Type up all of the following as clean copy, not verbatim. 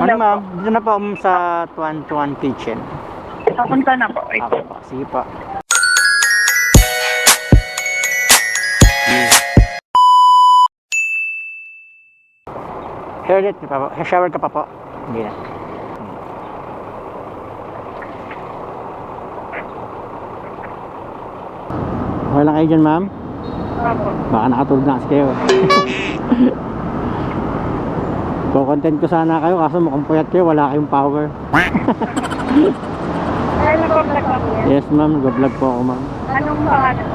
Ano ma'am? Dito na po sa Tuan Tuan Kitchen. Papunta na po. Wait. Okay po. Sige po. Hairnet ka pa po? Shower ka pa po? Hindi na. Okay lang kayo dyan ma'am? Opo. Baka nakatulog na kasi kayo. Ko-content ko sana kayo kaso mukhang puyat kayo, wala kayong power. Ay, nag-vlog ako yan. Yes ma'am, nag-vlog po ako ma'am. Anong pangalan?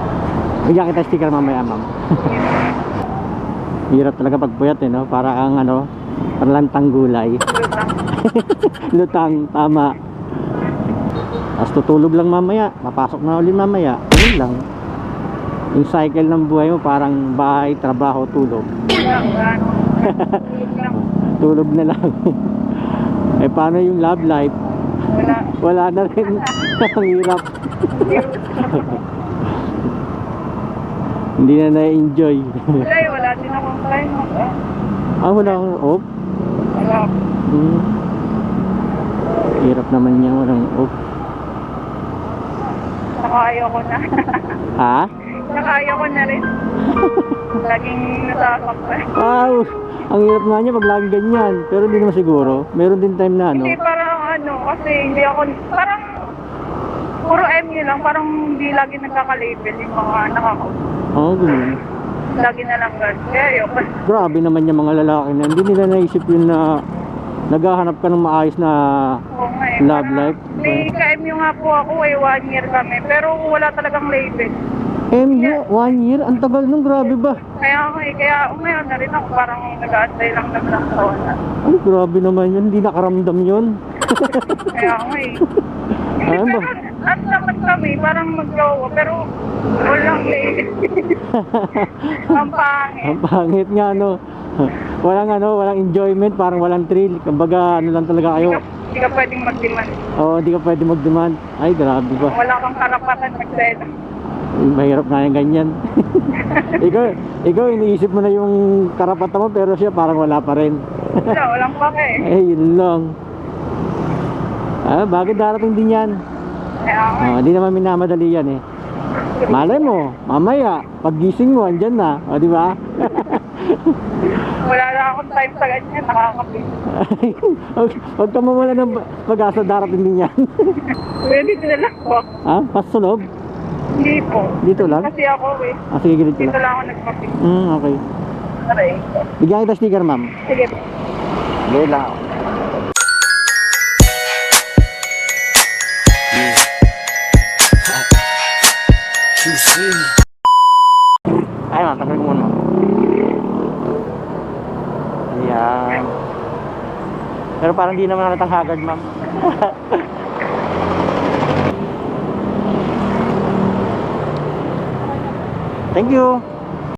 Bigyan kita sticker mamaya ma'am. Hirap talaga pag puyat no? Para kang panlantang gulay. Lutang, tama. Tapos tutulog lang mamaya, mapasok na ulit mamaya. Yun lang. Yung cycle ng buhay mo parang bahay, trabaho, tulog. Tulog na lang. Eh paano yung love life? Wala. Wala na rin. Ang hirap. Hindi na na-enjoy. Wala din akong time. Wala akong off. Wala. Hirap naman niya, walang off. Saka ayoko na. Ha? Saka ayoko na rin. Laging nasasaktan. Wow! Ang hirap nga niya pag lagi ganyan. Pero hindi naman siguro. Meron din time na Hindi, parang kasi hindi ako, parang puro MU lang, parang hindi lagi nagkaka-label yung mga nakakausap. Ganun. Lagi na lang ganun. Kaya ayoko. Grabe naman yung mga lalaki na hindi nila naisip yun na naghahanap ka ng maayos na Oo nga eh. love Parang life. May ka-MU nga po ako 1 year kami, pero wala talagang label. MU, 1 year? Ang tagal nung, grabe ba? Kaya ngayon na rin ako parang nag-aantay lang ng ilang taon na. Ay, grabe naman yun. Hindi nakaramdam yun. Kaya nga eh. Ano ba? At naman kami, parang mag-jowa, pero walang label. Ang pangit. Ang pangit nga, no? Walang enjoyment, parang walang thrill. Kumbaga, lang talaga kayo. Hindi ka pwedeng mag-demand. Oo, hindi ka pwede mag-demand. Ay, grabe ba? Wala kang karapatan mag-sell. Mahirap nga yung ganyan. ikaw, iniisip mo na yung karapatan mo, pero siya parang wala pa rin. Walang pake eh. Eh, yun lang. Bakit darating din yan? Kaya nga Hindi naman minamadali yan eh. Malay mo, mamaya, paggising mo, andyan na. O, di ba? wala na akong time sa ganyan, nakakapit. Huwag ka mawala ng pag-asa, darating din yan. Pwede na lang po. Pasunob? Hindi po. Dito lang? Kasi ako eh. Sige, ganito Dito lang. lang ako nagpapit. Okay. Aray. Bigyan kita sticker, ma'am. Sige po. Hindi lang. Ay, ma'am, tagal ko muna. Ayan. Pero parang di naman halatang haggard, ma'am. Thank you.